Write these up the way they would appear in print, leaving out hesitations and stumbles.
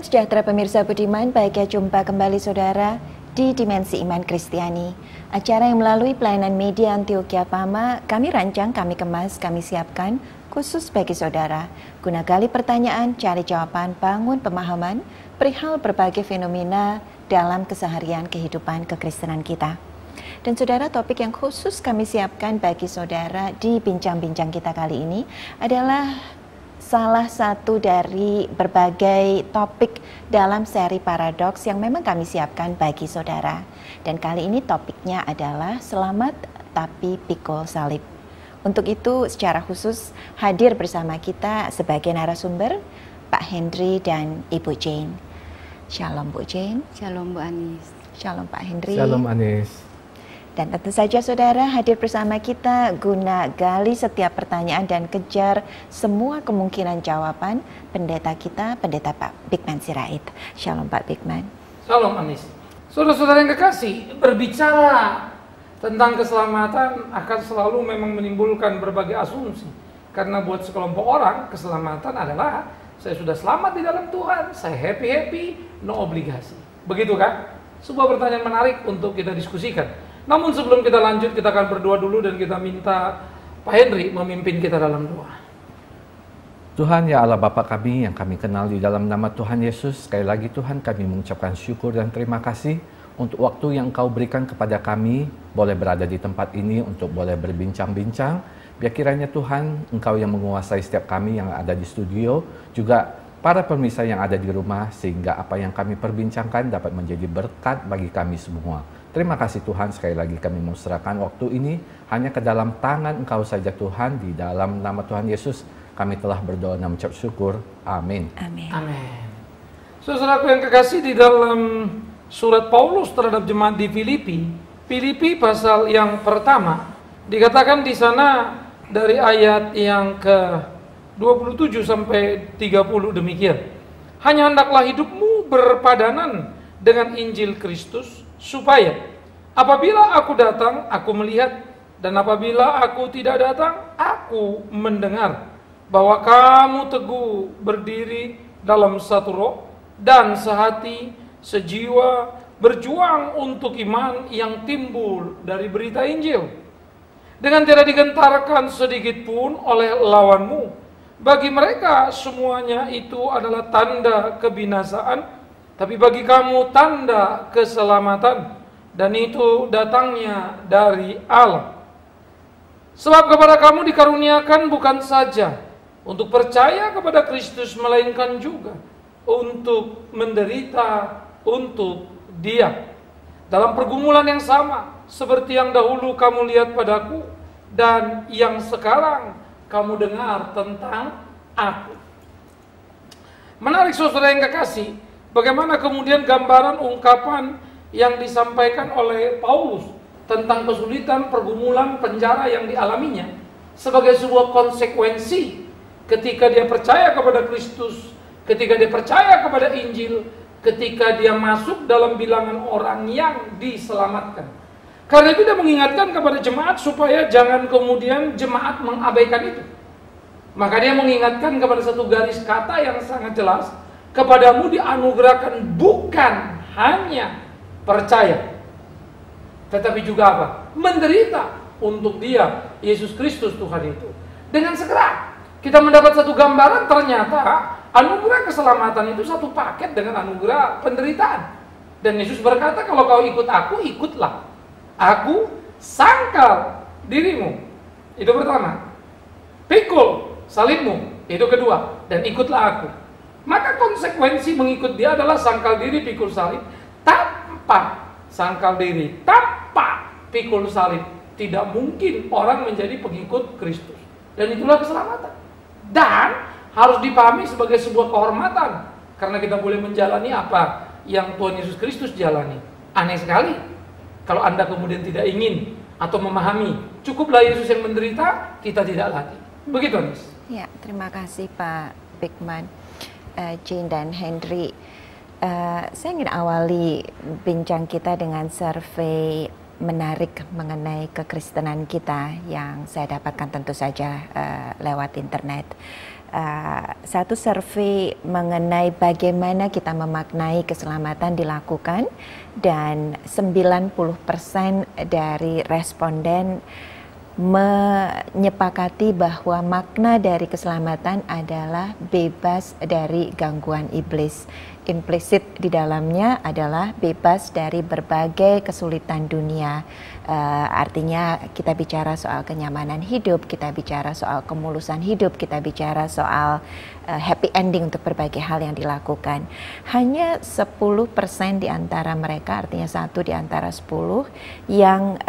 sejahtera pemirsa budiman, bahagia jumpa kembali saudara di Dimensi Iman Kristiani. Acara yang melalui pelayanan media Antioquia Pama kami rancang, kami kemas, kami siapkan khusus bagi saudara. Guna gali pertanyaan, cari jawaban, bangun pemahaman perihal berbagai fenomena dalam keseharian kehidupan kekristenan kita. Dan saudara, topik yang khusus kami siapkan bagi saudara di bincang-bincang kita kali ini adalah salah satu dari berbagai topik dalam seri Paradoks yang memang kami siapkan bagi saudara. Dan kali ini topiknya adalah selamat tapi pikul salib. Untuk itu secara khusus hadir bersama kita sebagai narasumber Pak Henry dan Ibu Jane. Shalom Bu Jane. Shalom Bu Anis. Shalom Pak Henry. Shalom Anis. Dan tentu saja saudara hadir bersama kita guna gali setiap pertanyaan dan kejar semua kemungkinan jawaban pendeta kita, pendeta Pak Bigman Sirait. Shalom Pak Bigman. Shalom Anis. Saudara-saudara yang kekasih, berbicara tentang keselamatan akan selalu memang menimbulkan berbagai asumsi. Karena buat sekelompok orang, keselamatan adalah saya sudah selamat di dalam Tuhan, saya happy-happy, no obligasi. Begitu kan? Sebuah pertanyaan menarik untuk kita diskusikan. Namun sebelum kita lanjut, kita akan berdoa dulu dan kita minta Pak Henry memimpin kita dalam doa. Tuhan ya Allah Bapa kami yang kami kenal di dalam nama Tuhan Yesus, sekali lagi Tuhan kami mengucapkan syukur dan terima kasih untuk waktu yang Engkau berikan kepada kami, boleh berada di tempat ini untuk boleh berbincang-bincang. Biar kiranya Tuhan Engkau yang menguasai setiap kami yang ada di studio, juga para pemirsa yang ada di rumah, sehingga apa yang kami perbincangkan dapat menjadi berkat bagi kami semua. Terima kasih Tuhan, sekali lagi kami mau serahkan waktu ini hanya ke dalam tangan Engkau saja Tuhan. Di dalam nama Tuhan Yesus kami telah berdoa dan mengucap syukur. Amin. Amin. Amin. Saudaraku yang kekasih, di dalam surat Paulus terhadap jemaat di Filipi pasal yang pertama, dikatakan di sana dari ayat yang ke 27 sampai 30 demikian. Hanya hendaklah hidupmu berpadanan dengan Injil Kristus, supaya apabila aku datang, aku melihat, dan apabila aku tidak datang, aku mendengar, bahwa kamu teguh berdiri dalam satu roh dan sehati, sejiwa, berjuang untuk iman yang timbul dari berita Injil, dengan tidak digentarkan sedikit pun oleh lawanmu. Bagi mereka semuanya itu adalah tanda kebinasaan, tapi bagi kamu tanda keselamatan, dan itu datangnya dari Allah. Sebab kepada kamu dikaruniakan bukan saja untuk percaya kepada Kristus, melainkan juga untuk menderita untuk Dia dalam pergumulan yang sama seperti yang dahulu kamu lihat padaku dan yang sekarang kamu dengar tentang aku. Menarik saudara yang kekasih, bagaimana kemudian gambaran ungkapan yang disampaikan oleh Paulus tentang kesulitan, pergumulan, penjara yang dialaminya sebagai sebuah konsekuensi ketika dia percaya kepada Kristus, ketika dia percaya kepada Injil, ketika dia masuk dalam bilangan orang yang diselamatkan. Karena itu dia mengingatkan kepada jemaat supaya jangan kemudian jemaat mengabaikan itu. Maka dia mengingatkan kepada satu garis kata yang sangat jelas, kepadamu dianugerahkan bukan hanya percaya, tetapi juga apa? Menderita untuk Dia, Yesus Kristus Tuhan itu. Dengan segera kita mendapat satu gambaran, ternyata anugerah keselamatan itu satu paket dengan anugerah penderitaan. Dan Yesus berkata, kalau kau ikut aku, ikutlah aku, sangkal dirimu. Itu pertama. Pikul salibmu. Itu kedua. Dan ikutlah aku. Maka konsekuensi mengikut Dia adalah sangkal diri, pikul salib. Tanpa sangkal diri, tanpa pikul salib, tidak mungkin orang menjadi pengikut Kristus. Dan itulah keselamatan. Dan harus dipahami sebagai sebuah kehormatan, karena kita boleh menjalani apa yang Tuhan Yesus Kristus jalani. Aneh sekali kalau Anda kemudian tidak ingin atau memahami, cukuplah Yesus yang menderita, kita tidak lagi. Begitu, Nis. Ya, terima kasih Pak Bigman, Jane dan Henry. Saya ingin awali bincang kita dengan survei menarik mengenai kekristenan kita yang saya dapatkan tentu saja lewat internet. Satu survei mengenai bagaimana kita memaknai keselamatan dilakukan, dan 90% dari responden menyepakati bahwa makna dari keselamatan adalah bebas dari gangguan iblis. Implisit di dalamnya adalah bebas dari berbagai kesulitan dunia. Artinya kita bicara soal kenyamanan hidup, kita bicara soal kemulusan hidup, kita bicara soal happy ending untuk berbagai hal yang dilakukan. Hanya 10% di antara mereka, artinya 1 di antara 10 yang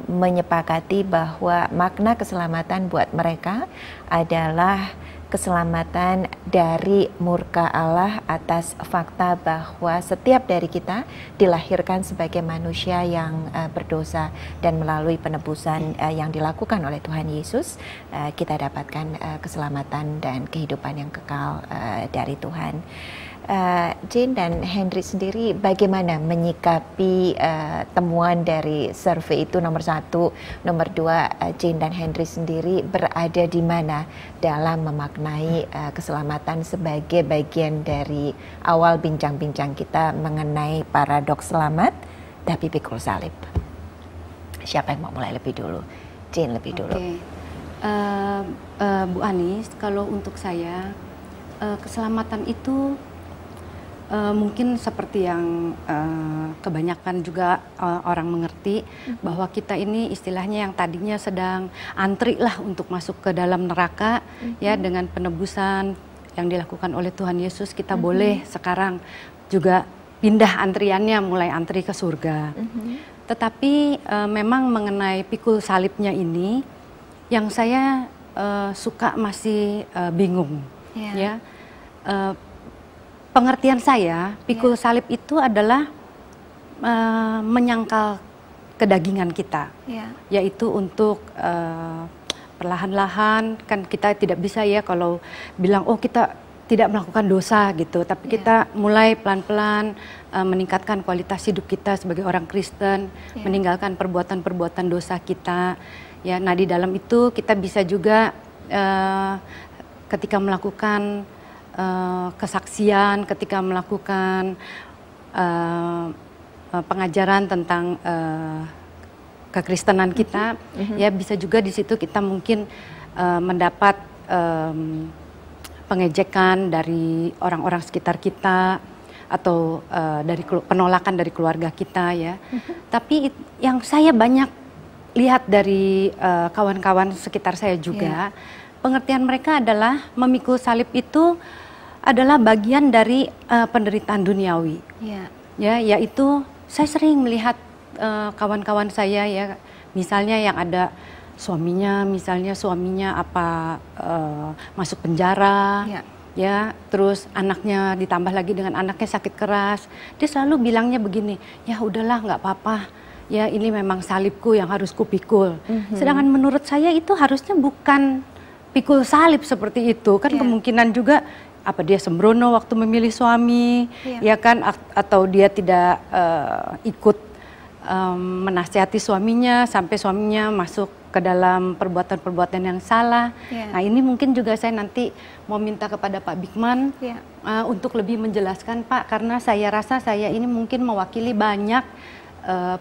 menyepakati bahwa makna keselamatan buat mereka adalah keselamatan dari murka Allah atas fakta bahwa setiap dari kita dilahirkan sebagai manusia yang berdosa, dan melalui penebusan yang dilakukan oleh Tuhan Yesus kita dapatkan keselamatan dan kehidupan yang kekal dari Tuhan. Jane dan Henry sendiri bagaimana menyikapi temuan dari survei itu, nomor 1, nomor 2, Jane dan Henry sendiri berada di mana dalam memaknai keselamatan sebagai bagian dari awal bincang-bincang kita mengenai paradoks selamat tapi pikul salib. Siapa yang mau mulai lebih dulu? Jane lebih dulu. Bu Anis, kalau untuk saya keselamatan itu mungkin seperti yang kebanyakan juga orang mengerti, bahwa kita ini istilahnya yang tadinya sedang antri lah untuk masuk ke dalam neraka, ya, dengan penebusan yang dilakukan oleh Tuhan Yesus, kita boleh sekarang juga pindah antriannya, mulai antri ke surga. Tetapi memang mengenai pikul salibnya ini yang saya suka masih bingung, ya. Pengertian saya, pikul salib itu adalah menyangkal kedagingan kita, yaitu untuk perlahan-lahan, kan kita tidak bisa ya kalau bilang oh kita tidak melakukan dosa gitu, tapi kita mulai pelan-pelan meningkatkan kualitas hidup kita sebagai orang Kristen, meninggalkan perbuatan-perbuatan dosa kita, ya. Nah, di dalam itu kita bisa juga ketika melakukan kesaksian, ketika melakukan pengajaran tentang kekristenan kita, ya, bisa juga di situ kita mungkin mendapat pengejekan dari orang-orang sekitar kita, atau dari penolakan dari keluarga kita, ya. Tapi yang saya banyak lihat dari kawan-kawan sekitar saya juga, pengertian mereka adalah memikul salib itu adalah bagian dari penderitaan duniawi, ya, yaitu saya sering melihat kawan-kawan saya, ya, misalnya yang ada suaminya, masuk penjara, ya, terus anaknya ditambah lagi dengan anaknya sakit keras, dia selalu bilangnya begini, ya udahlah nggak apa-apa, ya ini memang salibku yang harus kupikul. Sedangkan menurut saya itu harusnya bukan pikul salib seperti itu, kan kemungkinan juga apa dia sembrono waktu memilih suami, ya kan, atau dia tidak ikut menasihati suaminya sampai suaminya masuk ke dalam perbuatan-perbuatan yang salah. Nah, ini mungkin juga saya nanti mau minta kepada Pak Bigman untuk lebih menjelaskan, Pak, karena saya rasa saya ini mungkin mewakili banyak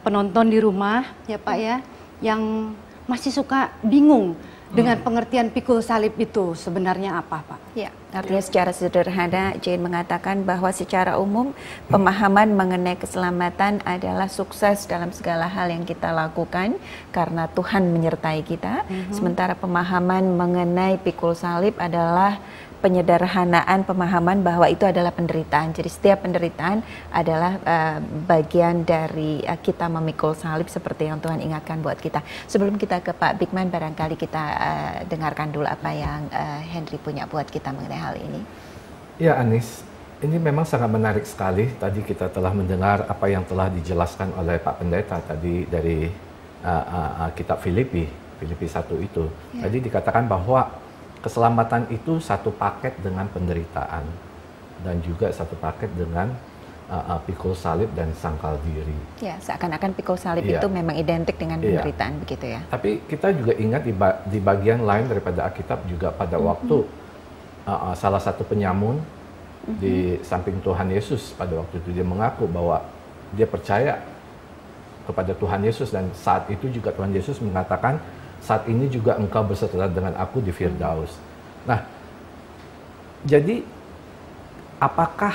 penonton di rumah, ya Pak, ya, yang masih suka bingung dengan pengertian pikul salib itu sebenarnya apa, Pak? Ya, artinya secara sederhana Jane mengatakan bahwa secara umum pemahaman mengenai keselamatan adalah sukses dalam segala hal yang kita lakukan karena Tuhan menyertai kita. Sementara pemahaman mengenai pikul salib adalah penyederhanaan pemahaman bahwa itu adalah penderitaan. Jadi setiap penderitaan adalah bagian dari kita memikul salib seperti yang Tuhan ingatkan buat kita. Sebelum kita ke Pak Bigman, barangkali kita dengarkan dulu apa yang Henry punya buat kita mengenai hal ini. Ya, Anis, ini memang sangat menarik sekali. Tadi kita telah mendengar apa yang telah dijelaskan oleh Pak Pendeta tadi dari kitab Filipi 1 itu. Tadi dikatakan bahwa keselamatan itu satu paket dengan penderitaan dan juga satu paket dengan pikul salib dan sangkal diri. Ya, seakan-akan pikul salib Iya. itu memang identik dengan Iya. penderitaan begitu ya. Tapi kita juga ingat di bagian lain daripada Alkitab juga pada waktu salah satu penyamun di samping Tuhan Yesus pada waktu itu dia mengaku bahwa dia percaya kepada Tuhan Yesus, dan saat itu juga Tuhan Yesus mengatakan, saat ini juga engkau bersetelah dengan aku di Firdaus. Nah, jadi apakah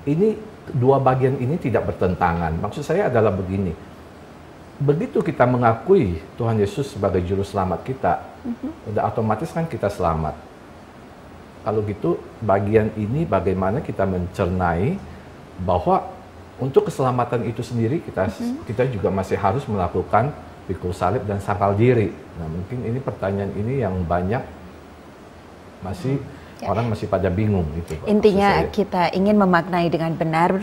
ini dua bagian ini tidak bertentangan? Maksud saya adalah begini, begitu kita mengakui Tuhan Yesus sebagai juru selamat kita, udah otomatis kan kita selamat. Kalau gitu bagian ini bagaimana kita mencernai bahwa untuk keselamatan itu sendiri kita juga masih harus melakukan pikul salib dan sangkal diri. Nah, mungkin ini pertanyaan ini yang banyak masih orang masih pada bingung gitu. Intinya kita ingin memaknai dengan benar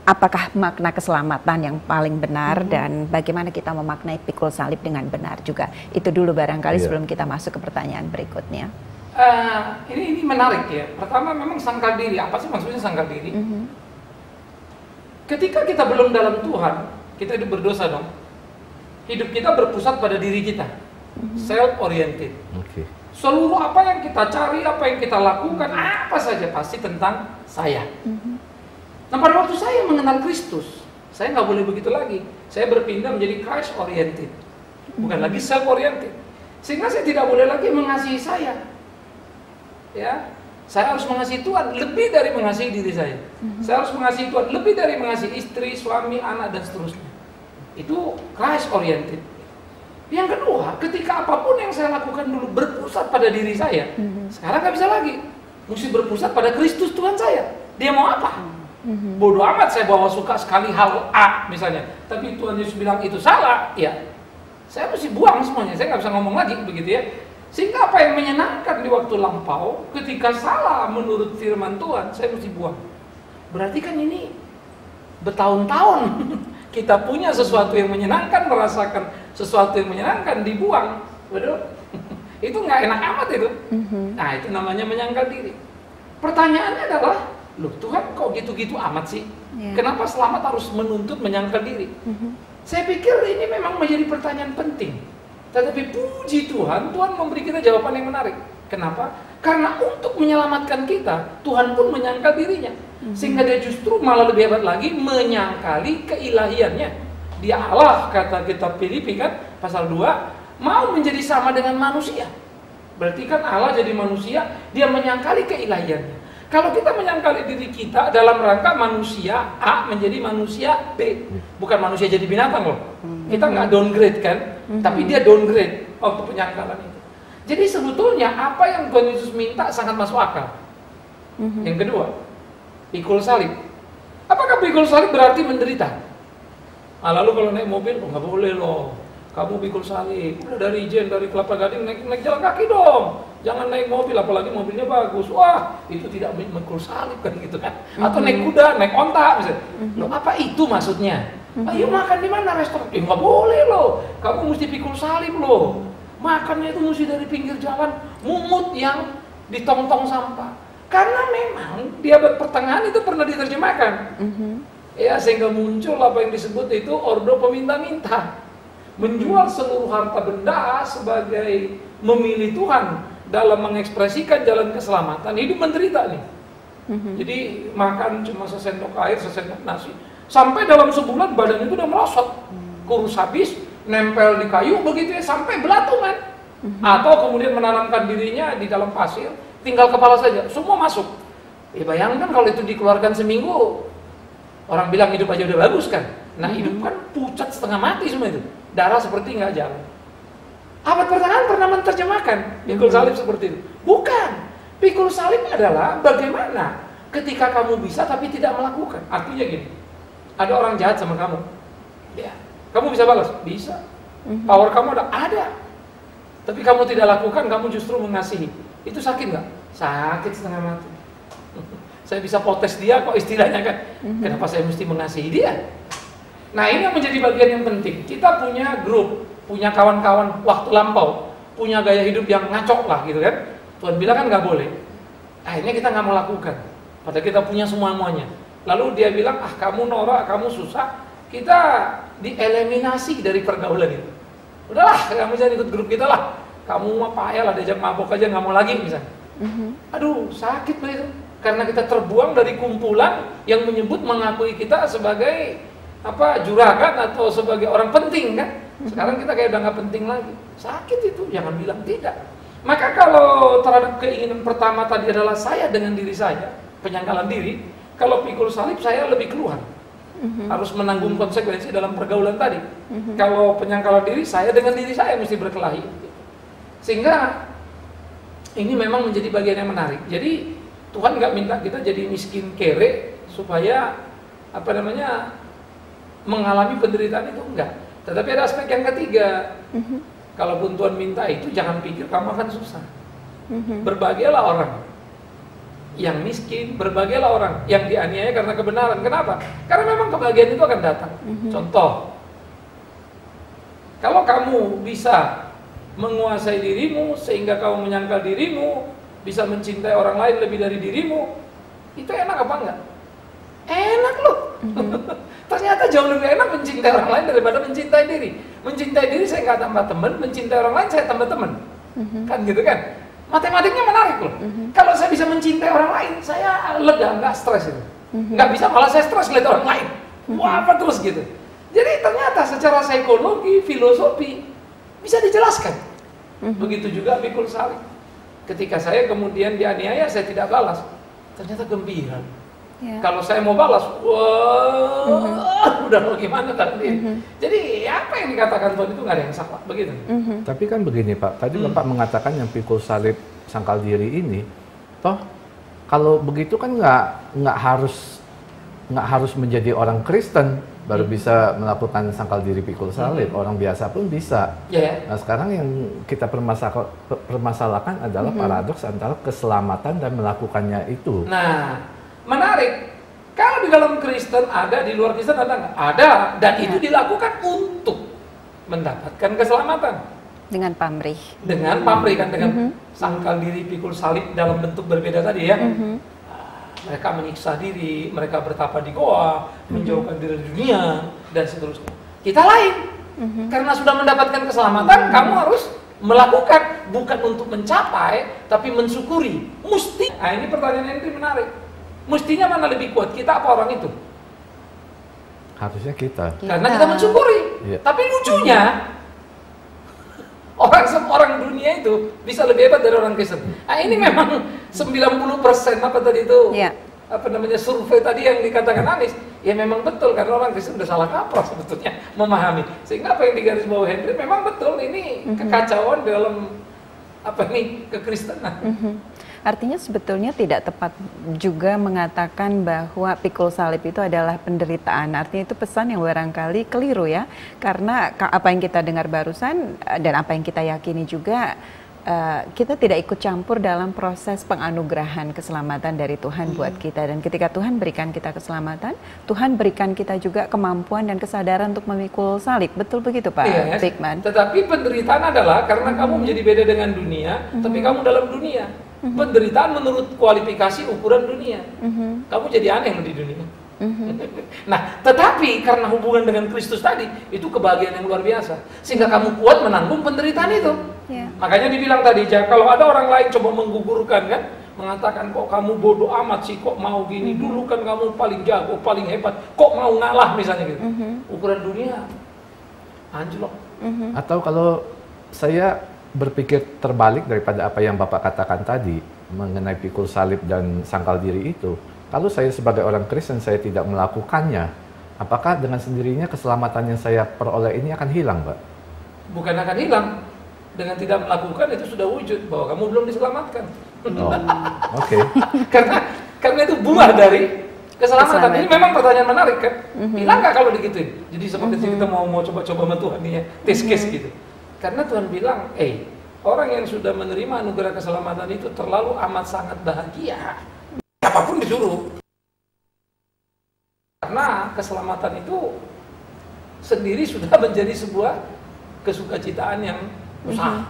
apakah makna keselamatan yang paling benar dan bagaimana kita memaknai pikul salib dengan benar juga. Itu dulu barangkali sebelum kita masuk ke pertanyaan berikutnya. Ini menarik ya. Pertama memang sangkal diri. Apa sih maksudnya sangkal diri? Ketika kita belum dalam Tuhan, kita hidup berdosa dong. Hidup kita berpusat pada diri kita, self-oriented. Seluruh apa yang kita cari, apa yang kita lakukan, apa saja pasti tentang saya. Nah, pada waktu saya mengenal Kristus, saya nggak boleh begitu lagi. Saya berpindah menjadi Christ-oriented, bukan lagi self-oriented. Sehingga saya tidak boleh lagi mengasihi saya. Ya, saya harus mengasihi Tuhan lebih dari mengasihi diri saya. Saya harus mengasihi Tuhan lebih dari mengasihi istri, suami, anak, dan seterusnya. Itu Christ-oriented. Yang kedua, ketika apapun yang saya lakukan dulu berpusat pada diri saya, sekarang nggak bisa lagi. Mesti berpusat pada Kristus Tuhan saya. Dia mau apa? Bodoh amat saya bawa suka sekali hal A misalnya. Tapi Tuhan Yesus bilang itu salah, ya saya mesti buang semuanya. Saya nggak bisa ngomong lagi begitu ya. Sehingga apa yang menyenangkan di waktu lampau, ketika salah menurut firman Tuhan, saya mesti buang. Berarti kan ini bertahun-tahun kita punya sesuatu yang menyenangkan, merasakan sesuatu yang menyenangkan, dibuang. Waduh, itu nggak enak amat itu. Nah, itu namanya menyangkal diri. Pertanyaannya adalah, loh Tuhan kok gitu-gitu amat sih? Kenapa selamat harus menuntut menyangkal diri? Saya pikir ini memang menjadi pertanyaan penting. Tetapi puji Tuhan, Tuhan memberi kita jawaban yang menarik. Kenapa? Karena untuk menyelamatkan kita, Tuhan pun menyangkal dirinya. Sehingga dia justru malah lebih hebat lagi menyangkali keilahiannya. Dia Allah, kata kitab Filipi kan, pasal 2, mau menjadi sama dengan manusia. Berarti kan Allah jadi manusia, dia menyangkali keilahiannya. Kalau kita menyangkali diri kita dalam rangka manusia A menjadi manusia B, bukan manusia jadi binatang loh. Kita nggak downgrade kan, tapi dia downgrade waktu penyangkalan itu. Jadi sebetulnya apa yang Tuhan Yesus minta sangat masuk akal. Yang kedua, pikul salib. Apakah pikul salib berarti menderita? Nah, lalu kalau naik mobil, nggak boleh loh. Kamu pikul salib, udah dari Ijen, dari Kelapa Gading naik jalan kaki dong. Jangan naik mobil, apalagi mobilnya bagus. Wah, itu tidak pikul salib kan gitu kan. Atau naik kuda, naik onta misalnya. Loh, apa itu maksudnya? Ayo makan di mana restoran? Nggak boleh loh. Kamu mesti pikul salib loh. Makannya itu mesti dari pinggir jalan, mumut yang di tong-tong sampah. Karena memang di abad pertengahan itu pernah diterjemahkan. Ya, sehingga muncul apa yang disebut itu ordo peminta-minta. Menjual seluruh harta benda sebagai memilih Tuhan dalam mengekspresikan jalan keselamatan, hidup menderita nih. Jadi makan cuma sesendok air, sesendok nasi. Sampai dalam sebulan badan itu udah merosot. Kurus habis, nempel di kayu begitu ya, sampai belatungan. Atau kemudian menanamkan dirinya di dalam pasir, tinggal kepala saja, semua masuk. Ya bayangkan kalau itu dikeluarkan seminggu, orang bilang hidup aja udah bagus kan. Nah hidup kan pucat setengah mati semua itu. Darah seperti nggak jalan. Abad pertengahan pernah menerjemahkan pikul salib seperti itu. Bukan. Pikul salib adalah bagaimana ketika kamu bisa tapi tidak melakukan. Artinya gini, ada orang jahat sama kamu. Ya. Kamu bisa balas? Bisa. Power kamu ada. Tapi kamu tidak lakukan, kamu justru mengasihi. Itu sakit nggak? Sakit setengah mati. Saya bisa protes dia kok istilahnya kan. Kenapa saya mesti mengasihi dia? Nah ini yang menjadi bagian yang penting. Kita punya grup, punya kawan-kawan waktu lampau, punya gaya hidup yang ngacok lah gitu kan. Tuhan bilang kan nggak boleh. Akhirnya kita nggak mau lakukan. Padahal kita punya semuanya. lalu dia bilang, ah kamu norak, kamu susah, kita dieliminasi dari pergaulan itu. Udahlah, kamu jangan ikut grup kita lah. Kamu mah payah lah, diajak mabok aja nggak mau lagi misalnya. Aduh, sakit begitu. Karena kita terbuang dari kumpulan yang menyebut mengakui kita sebagai juragan atau sebagai orang penting kan. Sekarang kita kayak udah nggak penting lagi. Sakit itu, jangan bilang tidak. Maka kalau terhadap keinginan pertama tadi adalah saya dengan diri saya, penyangkalan diri, kalau pikul salib saya lebih keluar. Harus menanggung konsekuensi dalam pergaulan tadi. Kalau penyangkalan diri, saya dengan diri saya mesti berkelahi. Sehingga ini memang menjadi bagian yang menarik. Jadi Tuhan nggak minta kita jadi miskin kere supaya mengalami penderitaan itu, enggak. Tetapi ada aspek yang ketiga. Kalaupun Tuhan minta itu, jangan pikir kamu akan susah. Berbahagialah orang yang miskin, berbahagialah orang yang dianiaya karena kebenaran. Kenapa? Karena memang kebahagiaan itu akan datang. Contoh, kalau kamu bisa menguasai dirimu sehingga kamu menyangkal dirimu, bisa mencintai orang lain lebih dari dirimu, itu enak apa enggak? Enak loh. Ternyata jauh lebih enak mencintai orang lain daripada mencintai diri. Mencintai diri saya nggak tambah teman, mencintai orang lain saya tambah teman. Kan gitu kan? Matematiknya menarik loh. Kalau saya bisa mencintai orang lain, saya lega, nggak stres itu. Nggak bisa, malah saya stres lihat orang lain. Wah, apa terus gitu. Jadi ternyata secara psikologi, filosofi bisa dijelaskan. Begitu juga pikul salib. Ketika saya kemudian dianiaya, saya tidak balas. Ternyata gembira. Kalau saya mau balas, wah, udah bagaimana tadi. Jadi apa yang dikatakan Tuhan itu nggak ada yang salah, begitu. Tapi kan begini Pak, tadi Bapak mengatakan yang pikul salib sangkal diri ini, toh kalau begitu kan nggak harus menjadi orang Kristen baru bisa melakukan sangkal diri pikul salib. Orang biasa pun bisa. Nah sekarang yang kita permasalahkan adalah paradoks antara keselamatan dan melakukannya itu. Nah, menarik. Kalau di dalam Kristen ada, di luar Kristen ada nggak? Ada. Dan itu dilakukan untuk mendapatkan keselamatan. Dengan pamrih. Dengan pamrih kan, dengan sangkal diri pikul salib dalam bentuk berbeda tadi ya. Mereka menyiksa diri, mereka bertapa di goa, menjauhkan diri dari dunia, dan seterusnya. Kita lain. Karena sudah mendapatkan keselamatan, kamu harus melakukan, bukan untuk mencapai, tapi mensyukuri. Mesti. Nah ini pertanyaan ini menarik. Mestinya mana lebih kuat, kita apa orang itu? Harusnya kita. Karena kita mensyukuri. Tapi lucunya, orang dunia itu bisa lebih hebat dari orang Kristen. Nah ini memang 90% apa tadi itu, survei tadi yang dikatakan Anies, ya memang betul karena orang Kristen udah salah kaprah sebetulnya memahami. Sehingga apa yang digarisbawahi Henry memang betul, ini kekacauan dalam kekristenan. Artinya sebetulnya tidak tepat juga mengatakan bahwa pikul salib itu adalah penderitaan. Artinya itu pesan yang barangkali keliru ya. Karena apa yang kita dengar barusan dan apa yang kita yakini juga, kita tidak ikut campur dalam proses penganugerahan keselamatan dari Tuhan buat kita. Dan ketika Tuhan berikan kita keselamatan, Tuhan berikan kita juga kemampuan dan kesadaran untuk memikul salib. Betul begitu Pak Bigman? Tetapi penderitaan adalah karena kamu menjadi beda dengan dunia, tapi kamu dalam dunia. Penderitaan menurut kualifikasi ukuran dunia. Kamu jadi aneh di dunia. Nah, tetapi karena hubungan dengan Kristus tadi, itu kebahagiaan yang luar biasa. Sehingga kamu kuat menanggung penderitaan itu. Makanya dibilang tadi, kalau ada orang lain coba menggugurkan kan, mengatakan kok kamu bodoh amat sih, kok mau gini, dulu kan kamu paling jago, paling hebat, kok mau ngalah misalnya gitu. Ukuran dunia anjlok. Atau kalau saya berpikir terbalik daripada apa yang Bapak katakan tadi mengenai pikul salib dan sangkal diri itu, kalau saya sebagai orang Kristen saya tidak melakukannya, apakah dengan sendirinya keselamatan yang saya peroleh ini akan hilang, Pak? Bukan akan hilang, dengan tidak melakukan itu sudah wujud bahwa kamu belum diselamatkan. Oke. Karena itu buah dari keselamatan. Ini memang pertanyaan menarik kan? Hilang nggak kalau digituin? Jadi seperti kita mau coba-coba sama Tuhan nih ya, test case gitu. Karena Tuhan bilang, orang yang sudah menerima anugerah keselamatan itu terlalu amat sangat bahagia. Apapun disuruh. Karena keselamatan itu sendiri sudah menjadi sebuah kesukacitaan yang usaha.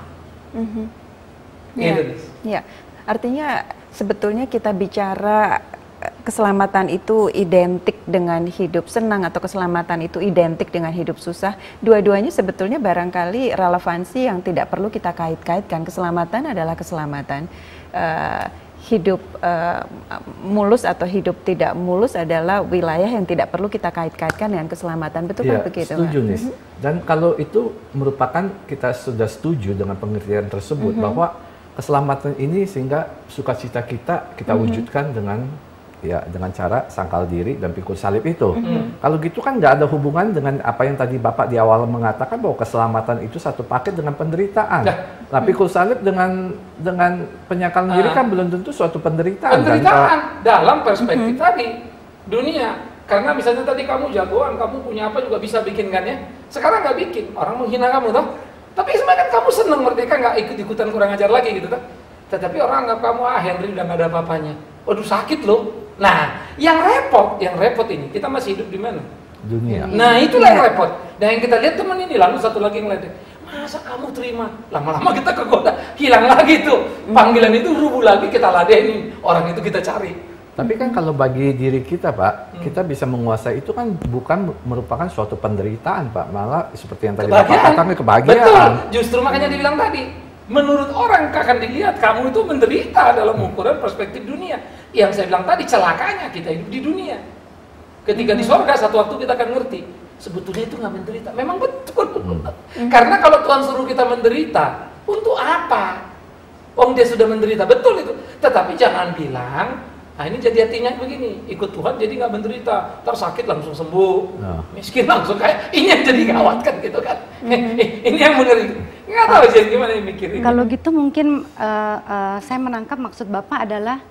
Ya, artinya sebetulnya kita bicara keselamatan itu identik dengan hidup senang atau keselamatan itu identik dengan hidup susah. Dua-duanya sebetulnya barangkali relevansi yang tidak perlu kita kait-kaitkan. Keselamatan adalah keselamatan. Hidup mulus atau hidup tidak mulus adalah wilayah yang tidak perlu kita kait-kaitkan dengan keselamatan. Betul kan begitu? Setuju, Nis. Dan kalau itu merupakan, kita sudah setuju dengan pengertian tersebut, bahwa keselamatan ini sehingga sukacita kita wujudkan dengan cara sangkal diri dan pikul salib itu. Kalau gitu kan nggak ada hubungan dengan apa yang tadi Bapak di awal mengatakan bahwa keselamatan itu satu paket dengan penderitaan. Nah, pikul salib dengan penyangkalan diri kan belum tentu suatu penderitaan. Penderitaan dalam perspektif tadi dunia. Karena misalnya tadi kamu jagoan, kamu punya apa juga bisa bikin kan ya. Sekarang nggak bikin, orang menghina kamu toh. Tapi sebenarnya kan kamu seneng merdeka, nggak ikut-ikutan kurang ajar lagi gitu toh. Tetapi orang anggap kamu Henry udah nggak ada apa-apanya. Waduh sakit loh. Nah, yang repot ini, kita masih hidup di mana? Dunia. Nah, itulah yang repot. Dan yang kita lihat teman ini, lalu satu lagi ngeledek. Masa kamu terima? Lama-lama kita kegoda, hilang lagi tuh. Panggilan itu rubuh lagi, kita ladenin. Orang itu kita cari. Tapi kan kalau bagi diri kita, Pak, kita bisa menguasai itu kan bukan merupakan suatu penderitaan, Pak. Malah seperti yang tadi Bapak katakan, kebahagiaan. Betul, justru makanya dibilang tadi. Menurut orang akan dilihat kamu itu menderita dalam ukuran perspektif dunia. Yang saya bilang tadi, celakanya kita hidup di dunia. Ketika di sorga satu waktu kita akan ngerti, sebetulnya itu nggak menderita. Memang betul. Karena kalau Tuhan suruh kita menderita, untuk apa? Dia sudah menderita, betul itu. Tetapi jangan bilang, nah ini jadi artinya begini, ikut Tuhan jadi nggak menderita, tersakit langsung sembuh, miskin langsung kayak, ini yang jadi gawat kan gitu kan. Ini yang mengerikan. Nggak tahu sih gimana yang mikirin. Kalau gitu mungkin saya menangkap maksud Bapak adalah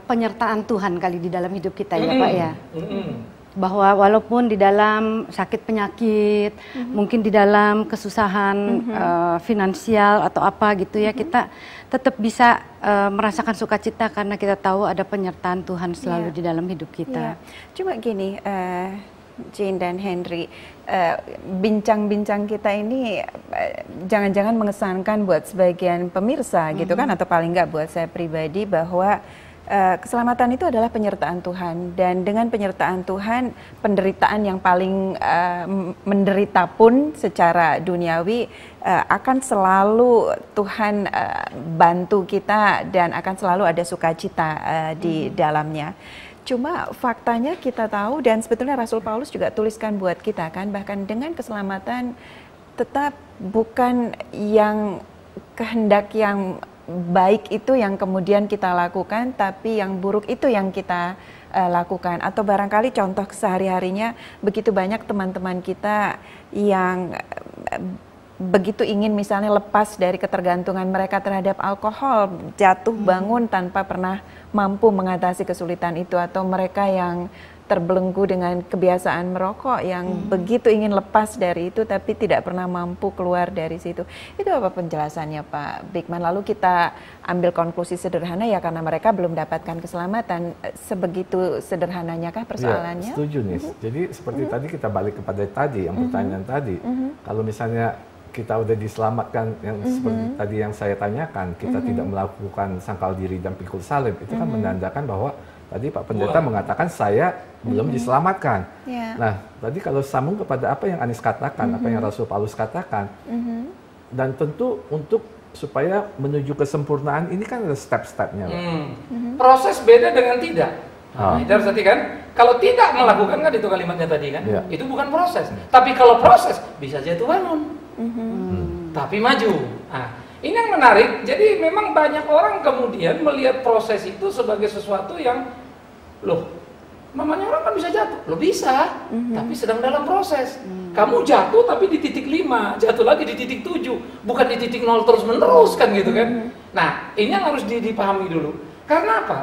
penyertaan Tuhan kali di dalam hidup kita ya Pak ya. Bahwa walaupun di dalam sakit penyakit, mungkin di dalam kesusahan finansial atau apa gitu ya, kita tetap bisa merasakan sukacita karena kita tahu ada penyertaan Tuhan selalu di dalam hidup kita. Cuma gini, Jane dan Henry, bincang-bincang kita ini jangan-jangan mengesankan buat sebagian pemirsa gitu kan, atau paling nggak buat saya pribadi, bahwa keselamatan itu adalah penyertaan Tuhan, dan dengan penyertaan Tuhan, penderitaan yang paling menderita pun secara duniawi akan selalu Tuhan bantu kita, dan akan selalu ada sukacita di dalamnya. Cuma faktanya kita tahu, dan sebetulnya Rasul Paulus juga tuliskan buat kita kan, bahkan dengan keselamatan tetap bukan yang kehendak yang baik itu yang kemudian kita lakukan, tapi yang buruk itu yang kita lakukan. Atau barangkali contoh sehari-harinya, begitu banyak teman-teman kita yang begitu ingin misalnya lepas dari ketergantungan mereka terhadap alkohol, jatuh bangun tanpa pernah mampu mengatasi kesulitan itu, atau mereka yang terbelenggu dengan kebiasaan merokok yang begitu ingin lepas dari itu tapi tidak pernah mampu keluar dari situ. Itu apa penjelasannya Pak Bigman? Lalu kita ambil konklusi sederhana, ya karena mereka belum dapatkan keselamatan. Sebegitu sederhananya kah persoalannya? Ya, setuju nih. Jadi seperti tadi kita balik kepada tadi, yang pertanyaan tadi. Kalau misalnya kita udah diselamatkan, yang seperti tadi yang saya tanyakan, kita tidak melakukan sangkal diri dan pikul salib, itu kan menandakan bahwa tadi Pak Pendeta mengatakan saya belum diselamatkan. Nah, tadi kalau sambung kepada apa yang Anis katakan, apa yang Rasul Paulus katakan, dan tentu untuk supaya menuju kesempurnaan ini kan ada step-stepnya. Proses beda dengan tidak. Itu harus hati kan? Kalau tidak melakukan kan itu kalimatnya tadi kan? Itu bukan proses. Tapi kalau proses bisa jatuh bangun. Tapi maju. Nah, ini yang menarik. Jadi memang banyak orang kemudian melihat proses itu sebagai sesuatu yang, loh, mamanya orang kan bisa jatuh. Loh bisa, tapi sedang dalam proses. Kamu jatuh tapi di titik 5, jatuh lagi di titik 7, bukan di titik 0 terus menerus kan gitu kan. Nah, ini yang harus dipahami dulu. Karena apa?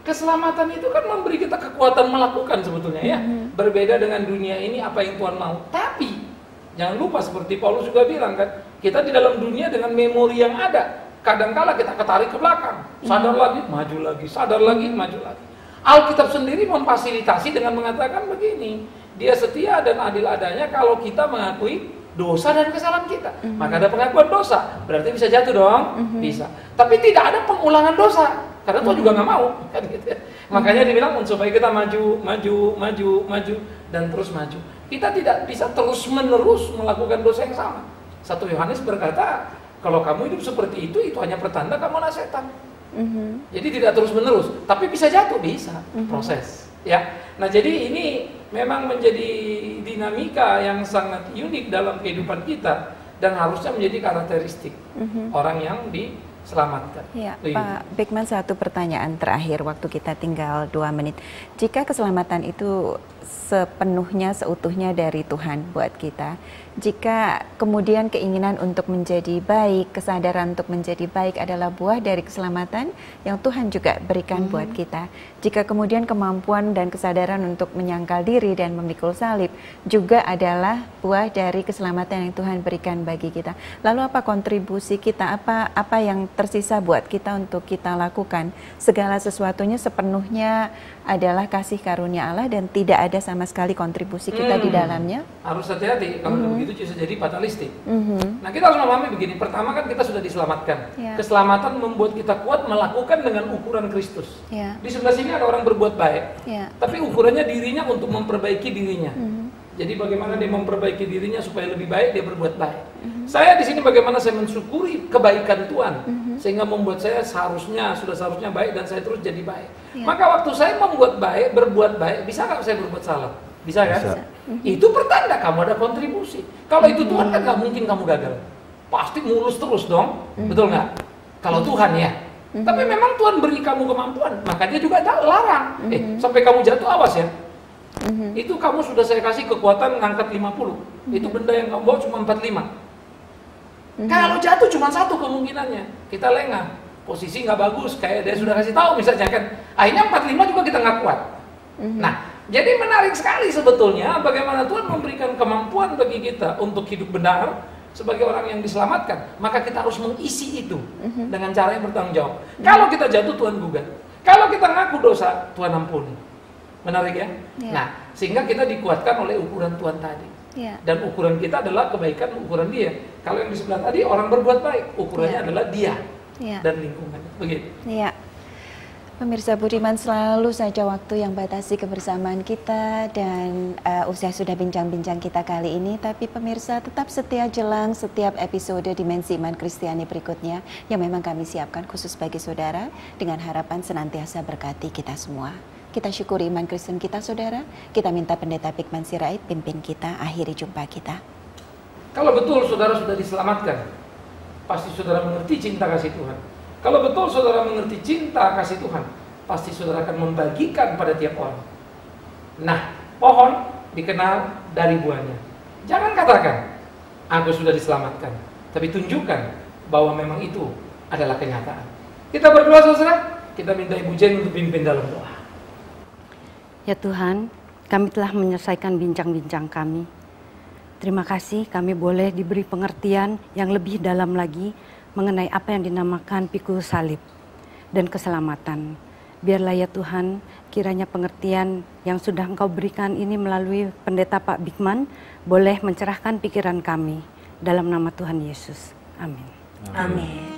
Keselamatan itu kan memberi kita kekuatan melakukan sebetulnya ya. Berbeda dengan dunia ini apa yang Tuhan mau. Tapi jangan lupa seperti Paulus juga bilang kan, kita di dalam dunia dengan memori yang ada. Kadangkala kita ketarik ke belakang, sadar lagi, maju lagi, sadar lagi, maju lagi. Alkitab sendiri memfasilitasi dengan mengatakan begini, Dia setia dan adil adanya kalau kita mengakui dosa dan kesalahan kita. Maka ada pengakuan dosa, berarti bisa jatuh dong? Bisa. Tapi tidak ada pengulangan dosa, karena Tuhan juga nggak mau. Kan gitu. Makanya dibilang supaya kita maju dan terus maju. Kita tidak bisa terus-menerus melakukan dosa yang sama. 1 Yohanes berkata, kalau kamu hidup seperti itu hanya pertanda kamu anak setan. Jadi tidak terus-menerus, tapi bisa jatuh, bisa proses. Ya, nah jadi ini memang menjadi dinamika yang sangat unik dalam kehidupan kita dan harusnya menjadi karakteristik orang yang diselamatkan. Ya, Pak Bigman, satu pertanyaan terakhir, waktu kita tinggal 2 menit. Jika keselamatan itu sepenuhnya, seutuhnya dari Tuhan buat kita, jika kemudian keinginan untuk menjadi baik, kesadaran untuk menjadi baik adalah buah dari keselamatan yang Tuhan juga berikan buat kita, jika kemudian kemampuan dan kesadaran untuk menyangkal diri dan memikul salib juga adalah buah dari keselamatan yang Tuhan berikan bagi kita, lalu apa kontribusi kita, apa yang tersisa buat kita untuk kita lakukan? Segala sesuatunya sepenuhnya adalah kasih karunia Allah dan tidak ada sama sekali kontribusi kita di dalamnya. Harus hati-hati, kalau begitu bisa jadi fatalistik. Nah, kita harus memahami begini, pertama kan kita sudah diselamatkan. Keselamatan membuat kita kuat melakukan dengan ukuran Kristus. Di sebelah sini ada orang berbuat baik, tapi ukurannya dirinya untuk memperbaiki dirinya. Jadi bagaimana dia memperbaiki dirinya supaya lebih baik, dia berbuat baik. Saya di sini bagaimana saya mensyukuri kebaikan Tuhan, sehingga membuat saya sudah seharusnya baik dan saya terus jadi baik. Maka waktu saya berbuat baik, bisa nggak saya berbuat salah? Bisa kan? Bisa. Itu pertanda kamu ada kontribusi. Kalau itu Tuhan kan nggak mungkin kamu gagal. Pasti mulus terus dong, betul nggak? Kalau Tuhan ya. Tapi memang Tuhan beri kamu kemampuan, maka dia juga larang. Sampai kamu jatuh awas ya. Itu kamu sudah saya kasih kekuatan ngangkat 50. Itu benda yang kamu bawa cuma 45. Kalau jatuh cuma 1 kemungkinannya. Kita lengah. Posisi nggak bagus, kayak dia sudah kasih tahu misalnya kan. Akhirnya 45 juga kita nggak kuat. Nah, jadi menarik sekali sebetulnya bagaimana Tuhan memberikan kemampuan bagi kita untuk hidup benar sebagai orang yang diselamatkan. Maka kita harus mengisi itu dengan cara yang bertanggung jawab. Kalau kita jatuh, Tuhan gugat. Kalau kita ngaku dosa, Tuhan ampuni. Menarik ya? Nah, sehingga kita dikuatkan oleh ukuran Tuhan tadi. Dan ukuran kita adalah kebaikan ukuran dia. Kalau yang di sebelah tadi orang berbuat baik, ukurannya adalah dia dan lingkungan. Begitu. Pemirsa budiman, selalu saja waktu yang batasi kebersamaan kita dan usia sudah bincang-bincang kita kali ini. Tapi pemirsa tetap setia jelang setiap episode Dimensi Iman Kristiani berikutnya yang memang kami siapkan khusus bagi saudara dengan harapan senantiasa berkati kita semua. Kita syukuri iman Kristen kita, saudara. Kita minta Pendeta Bigman Sirait pimpin kita akhiri jumpa kita. Kalau betul saudara sudah diselamatkan, pasti saudara mengerti cinta kasih Tuhan. Kalau betul saudara mengerti cinta kasih Tuhan, pasti saudara akan membagikan pada tiap orang. Nah, pohon dikenal dari buahnya. Jangan katakan, aku sudah diselamatkan, tapi tunjukkan bahwa memang itu adalah kenyataan. Kita berdoa saudara, kita minta Ibu Jen untuk pimpin dalam doa. Ya Tuhan, kami telah menyelesaikan bincang-bincang kami. Terima kasih kami boleh diberi pengertian yang lebih dalam lagi mengenai apa yang dinamakan pikul salib dan keselamatan. Biarlah ya Tuhan, kiranya pengertian yang sudah Engkau berikan ini melalui Pendeta Pak Bigman boleh mencerahkan pikiran kami. Dalam nama Tuhan Yesus. Amin. Amin.